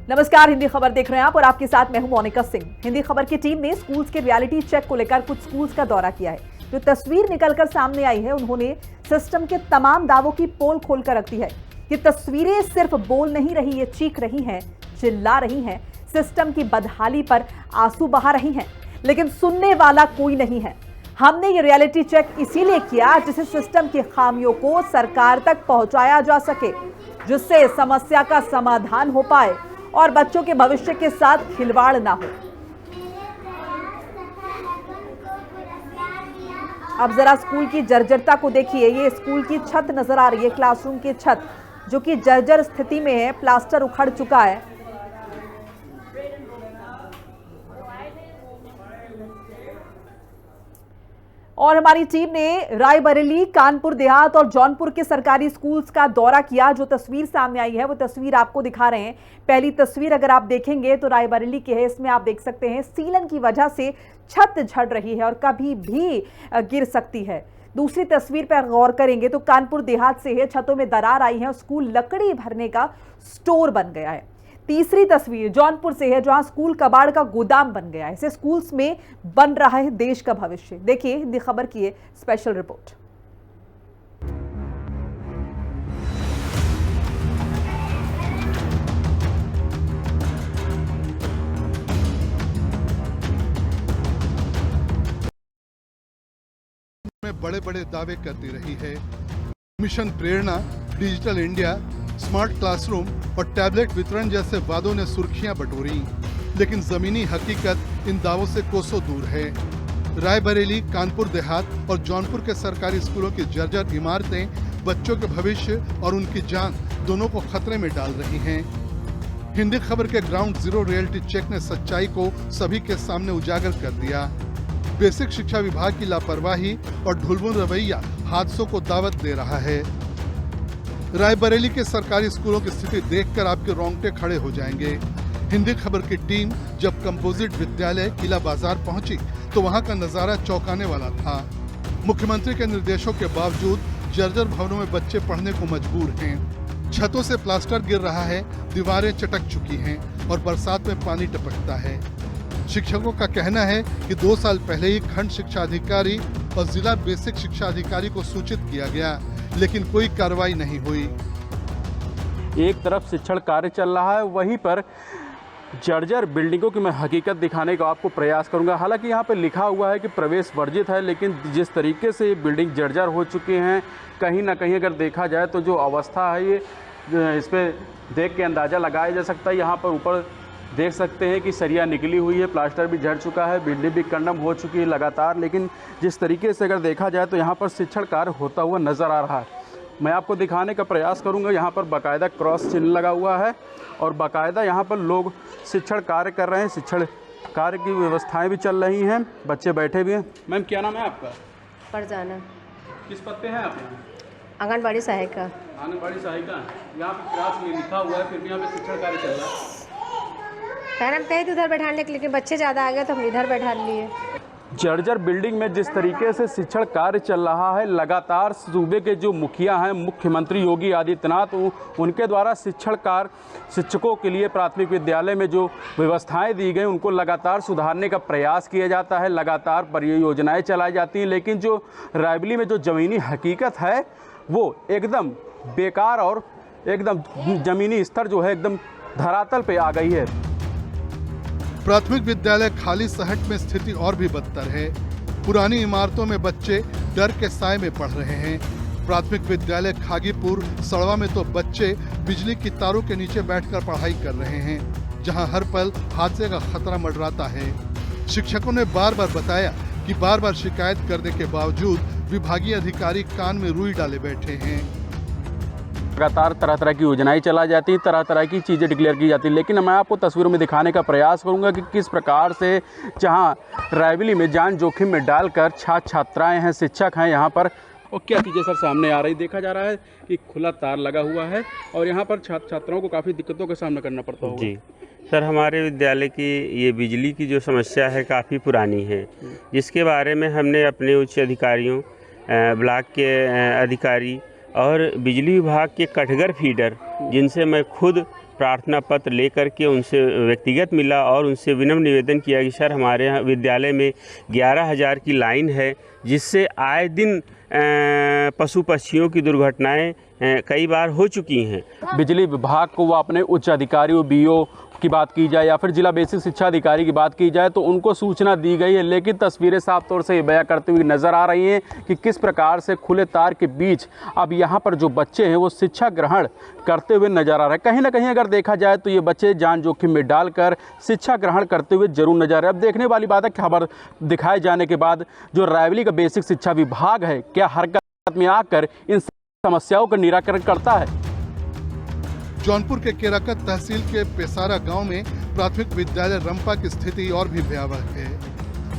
नमस्कार, हिंदी खबर देख रहे हैं आप और आपके साथ मैं हूं मोनिका सिंह। हिंदी खबर की टीम ने स्कूल्स के रियलिटी चेक को लेकर कुछ स्कूल्स का दौरा किया है। जो तस्वीर निकलकर सामने आई है, उन्होंने सिस्टम के तमाम दावों की पोल खोलकर रख दी है। ये तस्वीरें सिर्फ बोल नहीं रही, ये चीख रही हैं, चिल्ला रही हैं, सिस्टम की बदहाली पर आंसू बहा रही हैं, लेकिन सुनने वाला कोई नहीं है। हमने ये रियलिटी चेक इसीलिए किया जिससे सिस्टम की खामियों को सरकार तक पहुंचाया जा सके, जिससे समस्या का समाधान हो पाए और बच्चों के भविष्य के साथ खिलवाड़ ना हो। अब जरा स्कूल की जर्जरता को देखिए। ये स्कूल की छत नजर आ रही है, क्लासरूम की छत जो कि जर्जर स्थिति में है, प्लास्टर उखड़ चुका है। और हमारी टीम ने रायबरेली, कानपुर देहात और जौनपुर के सरकारी स्कूल्स का दौरा किया। जो तस्वीर सामने आई है वो तस्वीर आपको दिखा रहे हैं। पहली तस्वीर अगर आप देखेंगे तो रायबरेली की है। इसमें आप देख सकते हैं सीलन की वजह से छत झड़ रही है और कभी भी गिर सकती है। दूसरी तस्वीर पर गौर करेंगे तो कानपुर देहात से है, छतों में दरार आई है, स्कूल लकड़ी भरने का स्टोर बन गया है। तीसरी तस्वीर जौनपुर से है, जहां स्कूल कबाड़ का गोदाम बन गया है। इसे स्कूल्स में बन रहा है देश का भविष्य। देखिए हिंदी खबर की है स्पेशल रिपोर्ट। में बड़े बड़े दावे करती रही है। मिशन प्रेरणा, डिजिटल इंडिया, स्मार्ट क्लासरूम और टैबलेट वितरण जैसे वादों ने सुर्खियां बटोरी, लेकिन जमीनी हकीकत इन दावों से कोसों दूर है। रायबरेली, कानपुर देहात और जौनपुर के सरकारी स्कूलों की जर्जर इमारतें बच्चों के भविष्य और उनकी जान दोनों को खतरे में डाल रही हैं। हिंदी खबर के ग्राउंड जीरो रियलिटी चेक ने सच्चाई को सभी के सामने उजागर कर दिया। बेसिक शिक्षा विभाग की लापरवाही और ढुलमुल रवैया हादसों को दावत दे रहा है। रायबरेली के सरकारी स्कूलों की स्थिति देखकर आपके रोंगटे खड़े हो जाएंगे। हिंदी खबर की टीम जब कंपोजिट विद्यालय किला बाजार पहुंची तो वहां का नजारा चौंकाने वाला था। मुख्यमंत्री के निर्देशों के बावजूद जर्जर भवनों में बच्चे पढ़ने को मजबूर हैं। छतों से प्लास्टर गिर रहा है, दीवारें चटक चुकी हैं और बरसात में पानी टपकता है। शिक्षकों का कहना है कि 2 साल पहले ही खंड शिक्षा अधिकारी और जिला बेसिक शिक्षा अधिकारी को सूचित किया गया, लेकिन कोई कार्रवाई नहीं हुई। एक तरफ शिक्षण कार्य चल रहा है, वहीं पर जर्जर बिल्डिंगों की मैं हकीकत दिखाने का आपको प्रयास करूंगा। हालांकि यहाँ पे लिखा हुआ है कि प्रवेश वर्जित है, लेकिन जिस तरीके से ये बिल्डिंग जर्जर हो चुके हैं, कहीं ना कहीं अगर देखा जाए तो जो अवस्था है ये इस पर देख के अंदाज़ा लगाया जा सकता है। यहाँ पर ऊपर देख सकते हैं कि सरिया निकली हुई है, प्लास्टर भी झड़ चुका है, बिल्डिंग भी कंडम हो चुकी है लगातार। लेकिन जिस तरीके से अगर देखा जाए तो यहाँ पर शिक्षण कार्य होता हुआ नज़र आ रहा है। मैं आपको दिखाने का प्रयास करूँगा। यहाँ पर बाकायदा क्रॉस चिन्ह लगा हुआ है और बाकायदा यहाँ पर लोग शिक्षण कार्य कर रहे हैं, शिक्षण कार्य की व्यवस्थाएँ भी चल रही हैं, बच्चे बैठे भी हैं। मैम क्या नाम है आपका? फरजाना। किस पत्ते हैं आप? आंगनबाड़ी सहायिका। आंगनबाड़ी सहायिका। यहाँ पर क्लास में लिखा हुआ है, फिर भी यहाँ पे शिक्षण कार्य चल रहा है। पहले हम कहे थे उधर बैठाने के, लेकिन बच्चे ज़्यादा आ गए तो हम इधर बैठा लिए। जर्जर बिल्डिंग में जिस तरीके से शिक्षण कार्य चल रहा है, लगातार सूबे के जो मुखिया हैं, मुख्यमंत्री योगी आदित्यनाथ, उनके द्वारा शिक्षण कार्य, शिक्षकों के लिए प्राथमिक विद्यालय में जो व्यवस्थाएं दी गई उनको लगातार सुधारने का प्रयास किया जाता है, लगातार परियोजनाएं चलाई जाती हैं। लेकिन जो रायबरेली में जो ज़मीनी हकीकत है वो एकदम बेकार और एकदम ज़मीनी स्तर जो है एकदम धरातल पे आ गई है। प्राथमिक विद्यालय खाली सहट में स्थिति और भी बदतर है। पुरानी इमारतों में बच्चे डर के साए में पढ़ रहे हैं। प्राथमिक विद्यालय खागीपुर सड़वा में तो बच्चे बिजली की तारों के नीचे बैठकर पढ़ाई कर रहे हैं, जहां हर पल हादसे का खतरा मंडराता है। शिक्षकों ने बार बार बताया कि बार बार शिकायत करने के बावजूद विभागीय अधिकारी कान में रुई डाले बैठे हैं। लगातार तरह तरह की योजनाएं चलाई जाती हैं, तरह तरह की चीज़ें डिक्लेयर की जाती हैं, लेकिन मैं आपको तस्वीरों में दिखाने का प्रयास करूंगा कि किस प्रकार से जहां रायबरेली में जान जोखिम में डालकर छात्र छात्राएं हैं, शिक्षक हैं यहाँ पर, और क्या चीज़ें सर सामने आ रही देखा जा रहा है कि खुला तार लगा हुआ है और यहाँ पर छात्र छात्राओं को काफ़ी दिक्कतों का सामना करना पड़ता होगा। जी सर, हमारे विद्यालय की ये बिजली की जो समस्या है काफ़ी पुरानी है, जिसके बारे में हमने अपने उच्च अधिकारियों, ब्लॉक के अधिकारी और बिजली विभाग के कटघर फीडर, जिनसे मैं खुद प्रार्थना पत्र लेकर के उनसे व्यक्तिगत मिला और उनसे विनम्र निवेदन किया कि सर हमारे यहाँ विद्यालय में 11,000 की लाइन है, जिससे आए दिन पशु पक्षियों की दुर्घटनाएं कई बार हो चुकी हैं। बिजली विभाग को व अपने उच्च अधिकारियों बीओ की बात की जाए या फिर जिला बेसिक शिक्षा अधिकारी की बात की जाए तो उनको सूचना दी गई है, लेकिन तस्वीरें साफ तौर से ये बयां करती हुई नज़र आ रही हैं कि किस प्रकार से खुले तार के बीच अब यहाँ पर जो बच्चे हैं वो शिक्षा ग्रहण करते हुए नज़र आ रहे हैं। कहीं ना कहीं अगर देखा जाए तो ये बच्चे जान जोखिम में डालकर शिक्षा ग्रहण करते हुए जरूर नजर आ रहे हैं। अब देखने वाली बात है खबर दिखाए जाने के बाद जो रायबरेली का बेसिक शिक्षा विभाग है क्या हरकत में आकर इन समस्याओं का निराकरण करता है। जौनपुर के केराकत तहसील के पेसारा गांव में प्राथमिक विद्यालय रंपा की स्थिति और भी भयावह है।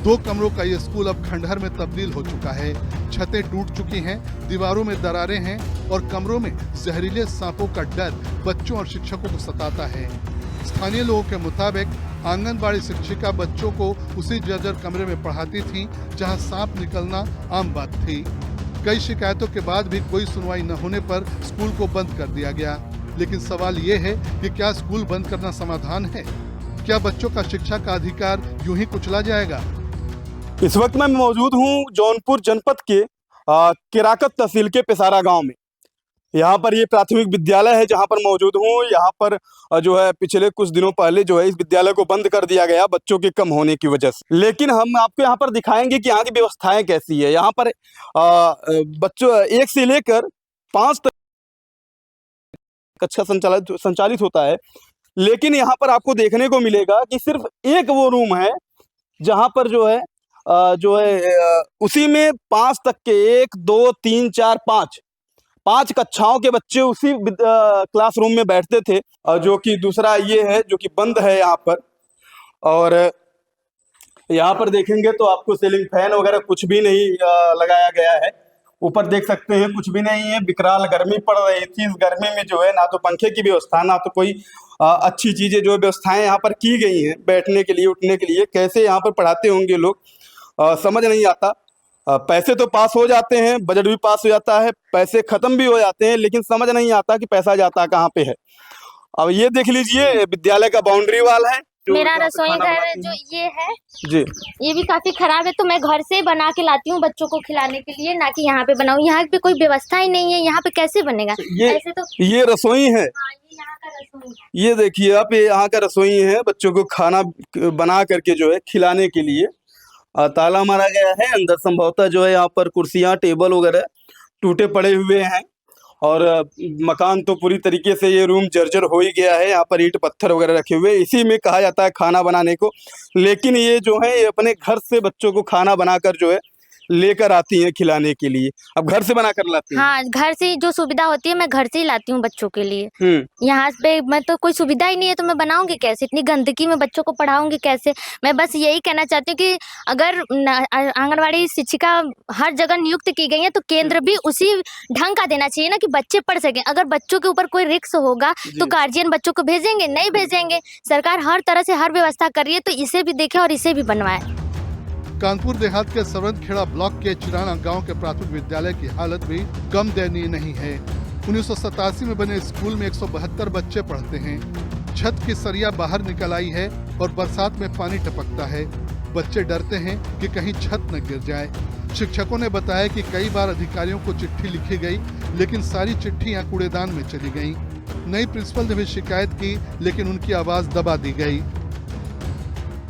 2 कमरों का ये स्कूल अब खंडहर में तब्दील हो चुका है। छतें टूट चुकी हैं, दीवारों में दरारें हैं और कमरों में जहरीले सांपों का डर बच्चों और शिक्षकों को सताता है। स्थानीय लोगों के मुताबिक आंगनबाड़ी शिक्षिका बच्चों को उसी जर्जर कमरे में पढ़ाती थीं, जहां सांप निकलना आम बात थी। कई शिकायतों के बाद भी कोई सुनवाई न होने पर स्कूल को बंद कर दिया गया। लेकिन सवाल ये है कि क्या स्कूल बंद करना समाधान है? क्या बच्चों का शिक्षा का अधिकार यूं ही कुचला जाएगा? इस वक्त मैं मौजूद हूं जौनपुर जनपद के केराकत तहसील के पेसारा गांव में। यहाँ पर ये प्राथमिक विद्यालय है जहाँ पर मौजूद हूँ। यहाँ पर जो है पिछले कुछ दिनों पहले जो है इस विद्यालय को बंद कर दिया गया बच्चों के कम होने की वजह से। लेकिन हम आपको यहाँ पर दिखाएंगे कि यहाँ की व्यवस्थाएं कैसी है। यहाँ पर बच्चों 1 से लेकर 5 तक कक्षा संचालित होता है, लेकिन यहाँ पर आपको देखने को मिलेगा कि सिर्फ एक वो रूम है जहाँ पर जो है उसी में 5 तक के 1 2 3 4 5 कक्षाओं के बच्चे उसी क्लासरूम में बैठते थे, जो कि दूसरा ये है जो कि बंद है यहाँ पर। और यहाँ पर देखेंगे तो आपको सीलिंग फैन वगैरह कुछ भी नहीं लगाया गया है। ऊपर देख सकते हैं कुछ भी नहीं है। विकराल गर्मी पड़ रही थी, इस गर्मी में जो है ना तो पंखे की व्यवस्था ना तो कोई अच्छी चीजें जो व्यवस्थाएं यहाँ पर की गई हैं बैठने के लिए उठने के लिए। कैसे यहाँ पर पढ़ाते होंगे लोग समझ नहीं आता। पैसे तो पास हो जाते हैं, बजट भी पास हो जाता है, पैसे खत्म भी हो जाते हैं, लेकिन समझ नहीं आता कि पैसा जाता कहाँ पे है। अब ये देख लीजिए विद्यालय का बाउंड्री वाल है। मेरा रसोई घर जो ये है जी, ये भी काफी खराब है, तो मैं घर से बना के लाती हूँ बच्चों को खिलाने के लिए, ना कि यहाँ पे बनाऊँ। यहाँ पे कोई व्यवस्था ही नहीं है, यहाँ पे कैसे बनेगा? ऐसे तो ये रसोई है। हाँ, ये यहाँ का रसोई है। ये देखिए आप, ये यहाँ का रसोई है। बच्चों को खाना बना करके जो है खिलाने के लिए ताला मारा गया है। अंदर संभवतः जो है यहाँ पर कुर्सियाँ टेबल वगैरह टूटे पड़े हुए हैं और मकान तो पूरी तरीके से ये रूम जर्जर हो ही गया है। यहाँ पर ईंट पत्थर वगैरह रखे हुए, इसी में कहा जाता है खाना बनाने को। लेकिन ये जो है ये अपने घर से बच्चों को खाना बनाकर जो है लेकर आती हैं खिलाने के लिए। अब घर से बना कर लाती हैं? हाँ, घर से जो सुविधा होती है मैं घर से ही लाती हूँ बच्चों के लिए। यहाँ पे मैं तो कोई सुविधा ही नहीं है, तो मैं बनाऊंगी कैसे? इतनी गंदगी में बच्चों को पढ़ाऊंगी कैसे? मैं बस यही कहना चाहती हूँ कि अगर आंगनबाड़ी शिक्षिका हर जगह नियुक्त की गई है तो केंद्र भी उसी ढंग का देना चाहिए ना, कि बच्चे पढ़ सकें। अगर बच्चों के ऊपर कोई रिस्क होगा तो गार्जियन बच्चों को भेजेंगे? नहीं भेजेंगे। सरकार हर तरह से हर व्यवस्था कर रही है, तो इसे भी देखे और इसे भी बनवाए। कानपुर देहात के सरवंतखेड़ा ब्लॉक के चिराना गांव के प्राथमिक विद्यालय की हालत भी कम दयनीय नहीं है। 1987 में बने स्कूल में 172 बच्चे पढ़ते हैं। छत की सरिया बाहर निकल आई है और बरसात में पानी टपकता है। बच्चे डरते हैं कि कहीं छत न गिर जाए। शिक्षकों ने बताया कि कई बार अधिकारियों को चिट्ठी लिखी गई, लेकिन सारी चिट्ठियां कूड़ेदान में चली गईं। नई प्रिंसिपल ने भी शिकायत की, लेकिन उनकी आवाज दबा दी गई।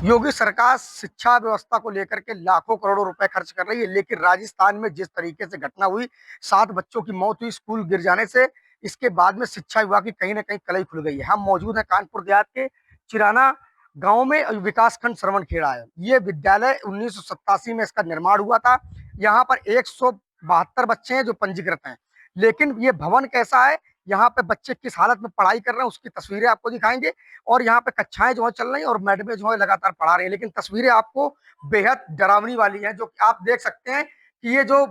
योगी सरकार शिक्षा व्यवस्था को लेकर के लाखों करोड़ों रुपए खर्च कर रही है, लेकिन राजस्थान में जिस तरीके से घटना हुई, 7 बच्चों की मौत हुई स्कूल गिर जाने से, इसके बाद में शिक्षा विभाग की कहीं ना कहीं कलई खुल गई है। हम मौजूद हैं कानपुर देहात के चिराना गांव में, विकासखंड सरवनखेड़ा है। ये विद्यालय 1987 में इसका निर्माण हुआ था। यहाँ पर 172 बच्चे हैं जो पंजीकृत हैं, लेकिन ये भवन कैसा है, यहाँ पे बच्चे किस हालत में पढ़ाई कर रहे हैं उसकी तस्वीरें आपको दिखाएंगे। और यहाँ पे कक्षाएं जो है चल रही हैं और मैडमें जो है लगातार पढ़ा रही हैं, लेकिन तस्वीरें आपको बेहद डरावनी वाली हैं। जो आप देख सकते हैं कि ये जो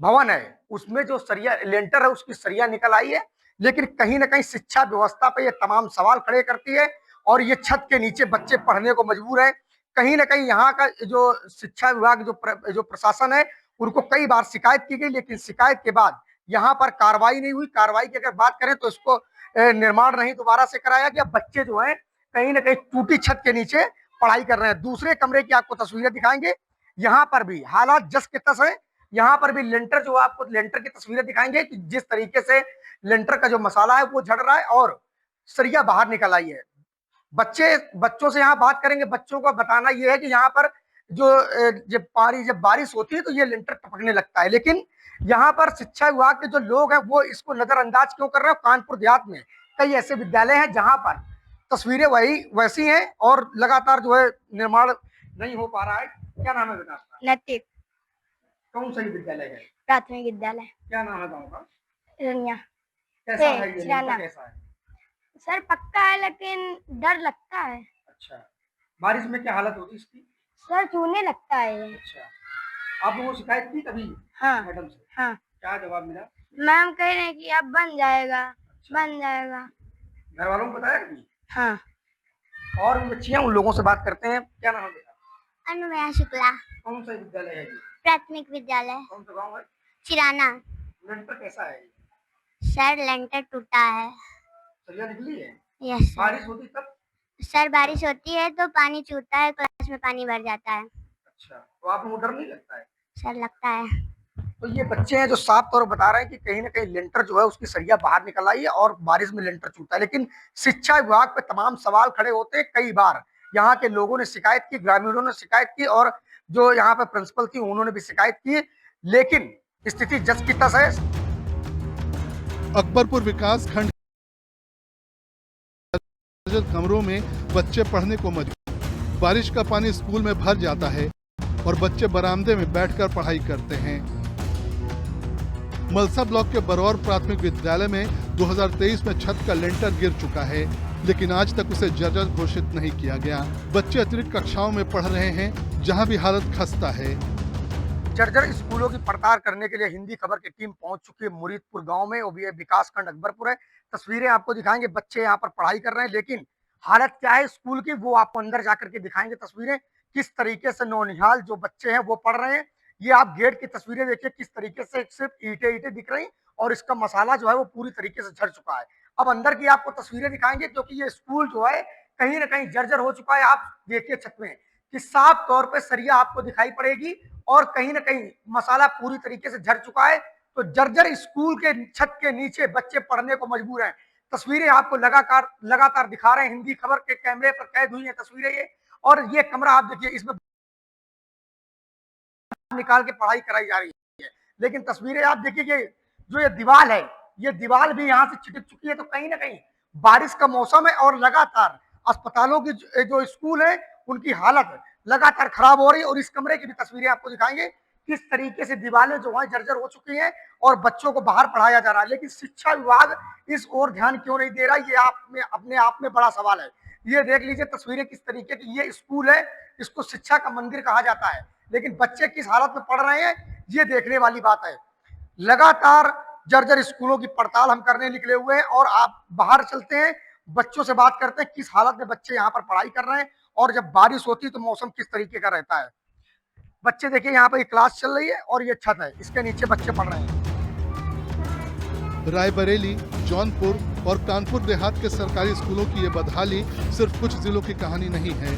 भवन है उसमें जो सरिया लेंटर है उसकी सरिया निकल आई है, लेकिन कहीं ना कहीं शिक्षा व्यवस्था पे ये तमाम सवाल खड़े करती है। और ये छत के नीचे बच्चे पढ़ने को मजबूर है। कहीं ना कहीं यहाँ का जो शिक्षा विभाग जो प्रशासन है उनको कई बार शिकायत की गई, लेकिन शिकायत के बाद यहाँ पर कार्रवाई नहीं हुई। कार्रवाई की अगर बात करें तो इसको निर्माण नहीं दोबारा से कराया गया। बच्चे जो हैं कहीं ना कहीं टूटी छत के नीचे पढ़ाई कर रहे हैं। दूसरे कमरे की आपको तस्वीरें दिखाएंगे, यहाँ पर भी हालात जस के तस है। यहाँ पर भी लेंटर जो आपको लेंटर की तस्वीरें दिखाएंगे कि जिस तरीके से लेंटर का जो मसाला है वो झड़ रहा है और सरिया बाहर निकल आई है। बच्चों से यहाँ बात करेंगे। बच्चों का बताना यह है कि यहाँ पर जब बारिश होती है तो ये लेंटर टपकने लगता है, लेकिन यहाँ पर शिक्षा विभाग के जो लोग हैं वो इसको नजरअंदाज क्यों कर रहे हैं। कानपुर देहात में कई ऐसे विद्यालय हैं जहाँ पर तस्वीरें वैसी हैं और लगातार जो है निर्माण नहीं हो पा रहा है। क्या नाम है बेटा आपका? नतीब कौन सा विद्यालय है? प्राथमिक विद्यालय क्या नाम है गाँव का? रनिया। कैसा है ये? कैसा है सर पक्का है लेकिन डर लगता है। अच्छा, बारिश में क्या हालत होती है इसकी? सर चूने लगता है। अच्छा, आप लोगों को शिकायत की कभी? हाँ मैडम से? हाँ। क्या जवाब मिला? मैम कह रहे हैं कि अब बन जाएगा। अच्छा। बन जाएगा। घर वालों को बताया कभी? हाँ। और बच्चियां उन लोगों से बात करते हैं। क्या नाम है बेटा? अनुमया शुक्ला। कौन सा विद्यालय है ये? प्राथमिक विद्यालय। कौन सा गाँव है? चिराना। लेंटर कैसा है? सर लेंटर टूटा है। सरिया निकली है? यस बारिश होती तब? सर बारिश होती है तो पानी चूता है, क्लास में पानी भर जाता है। अच्छा, तो आप लोगों को डर नहीं लगता है? सर लगता है। तो ये बच्चे हैं जो साफ तौर पर बता रहे हैं कि कहीं ना कहीं लेंटर जो है उसकी सरिया बाहर निकल आई है और बारिश में लेंटर चूता है। लेकिन शिक्षा विभाग पे तमाम सवाल खड़े होते हैं। कई बार यहाँ के लोगों ने शिकायत की, ग्रामीणों ने शिकायत की और जो यहाँ पे प्रिंसिपल थी उन्होंने भी शिकायत की, लेकिन स्थिति जस की तस है। अकबरपुर विकास खंड कमरों में बच्चे पढ़ने को मजबूर। बारिश का पानी स्कूल में भर जाता है और बच्चे बरामदे में बैठकर पढ़ाई करते हैं। मलसा ब्लॉक के बरौर प्राथमिक विद्यालय में 2023 में छत का लेंटर गिर चुका है, लेकिन आज तक उसे जर्जर घोषित नहीं किया गया। बच्चे अतिरिक्त कक्षाओं में पढ़ रहे हैं, जहां भी हालत खस्ता है। जर्जर स्कूलों की पड़ताल करने के लिए हिंदी खबर की टीम पहुंच चुकी है मुरीदपुर गांव में और ये विकास खंड अकबरपुर है। तस्वीरें आपको दिखाएंगे। बच्चे यहाँ पर पढ़ाई कर रहे हैं, लेकिन हालत क्या है स्कूल की वो आपको अंदर जाकर के दिखाएंगे। तस्वीरें किस तरीके से नौनिहाल जो बच्चे हैं वो पढ़ रहे हैं। ये आप गेट की तस्वीरें देखिए, किस तरीके से सिर्फ ईंटें दिख रही और इसका मसाला जो है वो पूरी तरीके से झड़ चुका है। अब अंदर की आपको तस्वीरें दिखाएंगे क्योंकि ये स्कूल जो है कहीं ना कहीं जर्जर हो चुका है। आप देखिए छत में कि साफ तौर पे सरिया आपको दिखाई पड़ेगी और कहीं ना कहीं मसाला पूरी तरीके से झड़ चुका है। तो जर्जर स्कूल के छत के नीचे बच्चे पढ़ने को मजबूर हैं। तस्वीरें आपको लगातार दिखा रहे हैं। हिंदी खबर के कैमरे पर कैद हुई हैं तस्वीरें ये, और ये कमरा आप देखिए, इसमें निकाल के पढ़ाई कराई जा रही है। लेकिन तस्वीरें आप देखिए, ये दीवार है, ये दीवार भी यहाँ से छिटक चुकी है। तो कहीं ना कहीं बारिश का मौसम है और लगातार अस्पतालों की जो स्कूल है उनकी हालत लगातार खराब हो रही है। और इस कमरे की भी तस्वीरें आपको दिखाएंगे किस तरीके से दीवारें जो है जर्जर हो चुकी हैं और बच्चों को बाहर पढ़ाया जा रहा है। लेकिन शिक्षा विभाग इस ओर ध्यान क्यों नहीं दे रहा, ये अपने आप में बड़ा सवाल है। ये देख लीजिए तस्वीरें किस तरीके की। ये स्कूल है, इसको शिक्षा का मंदिर कहा जाता है, लेकिन बच्चे किस हालत में पढ़ रहे हैं ये देखने वाली बात है। लगातार जर्जर स्कूलों की पड़ताल हम करने निकले हुए हैं और आप बाहर चलते हैं, बच्चों से बात करते हैं किस हालत में बच्चे यहाँ पर पढ़ाई कर रहे हैं और जब बारिश होती है तो मौसम किस तरीके का रहता है। बच्चे देखिए, यहाँ पर क्लास चल रही है और ये छत है, इसके नीचे बच्चे पढ़ रहे हैं। रायबरेली, जौनपुर और कानपुर देहात के सरकारी स्कूलों की ये बदहाली सिर्फ कुछ जिलों की कहानी नहीं है,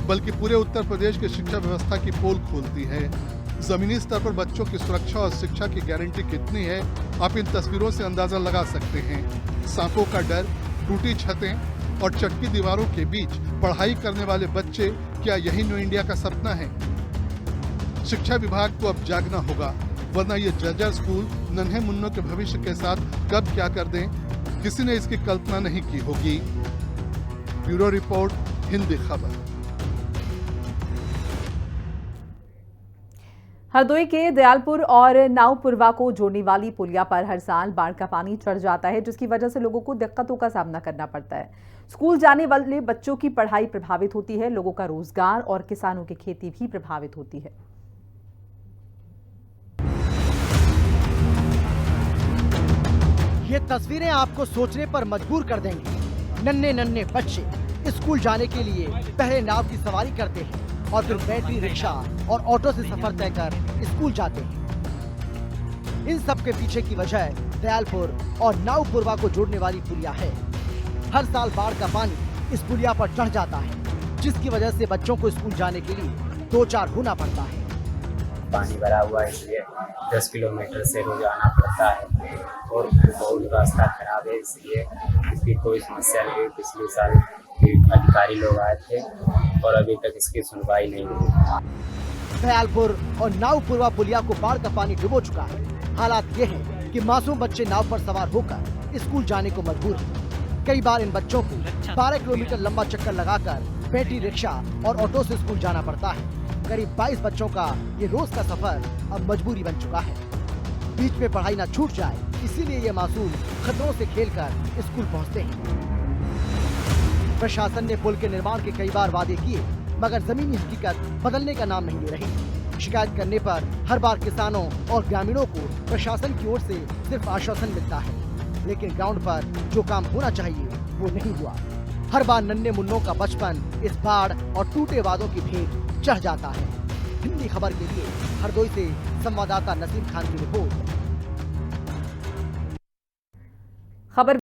बल्कि पूरे उत्तर प्रदेश की शिक्षा व्यवस्था की पोल खोलती है। जमीनी स्तर पर बच्चों की सुरक्षा और शिक्षा की गारंटी कितनी है, आप इन तस्वीरों से अंदाजा लगा सकते हैं। सांपों का डर, टूटी छतें और चटकी दीवारों के बीच पढ़ाई करने वाले बच्चे, क्या यही न्यू इंडिया का सपना है? शिक्षा विभाग को अब जागना होगा, वरना ये जर्जर स्कूल नन्हे मुन्नों के भविष्य के साथ कब क्या कर दें, किसी ने इसकी कल्पना नहीं की होगी। ब्यूरो रिपोर्ट, हिंदी खबर। हरदोई के दयालपुर और नावपुरवा को जोड़ने वाली पुलिया पर हर साल बाढ़ का पानी चढ़ जाता है, जिसकी वजह से लोगों को दिक्कतों का सामना करना पड़ता है। स्कूल जाने वाले बच्चों की पढ़ाई प्रभावित होती है, लोगों का रोजगार और किसानों की खेती भी प्रभावित होती है। ये तस्वीरें आपको सोचने पर मजबूर कर देंगी। नन्हे नन्हे बच्चे स्कूल जाने के लिए पहले नाव की सवारी करते हैं और फिर बैटरी रिक्शा और ऑटो से सफर तय कर स्कूल जाते हैं। इन सब के पीछे की वजह दयालपुर और नावपुरवा को जोड़ने वाली पुलिया है। हर साल बाढ़ का पानी इस पुलिया पर चढ़ जाता है, जिसकी वजह से बच्चों को स्कूल जाने के लिए 2-4 होना पड़ता है। पानी भरा हुआ है, इसलिए 10 किलोमीटर से रोज आना पड़ता है और बहुत रास्ता खराब है, इसलिए इसकी कोई समस्या नहीं हुई। पिछले साल अधिकारी लोग आए थे और अभी तक इसकी सुनवाई नहीं हुई। दयालपुर और नावपुरवा पुलिया को बाढ़ का पानी डुबो चुका है। हालात ये है कि मासूम बच्चे नाव पर सवार होकर स्कूल जाने को मजबूर हैं। कई बार इन बच्चों को 12 किलोमीटर लंबा चक्कर लगाकर बैटरी रिक्शा और ऑटो से स्कूल जाना पड़ता है। करीब 22 बच्चों का ये रोज का सफर अब मजबूरी बन चुका है। बीच में पढ़ाई न छूट जाए, इसीलिए ये मासूम खतरों से खेलकर स्कूल पहुंचते हैं। प्रशासन ने पुल के निर्माण के कई बार वादे किए, मगर जमीनी हकीकत बदलने का नाम नहीं ले रही। शिकायत करने पर हर बार किसानों और ग्रामीणों को प्रशासन की ओर से सिर्फ आश्वासन मिलता है, लेकिन ग्राउंड पर जो काम होना चाहिए वो नहीं हुआ। हर बार नन्हे मुन्नों का बचपन इस बाढ़ और टूटे वादों की भेंट चढ़ जाता है। हिंदी खबर के लिए हरदोई से संवाददाता नसीम खान की रिपोर्ट। खबर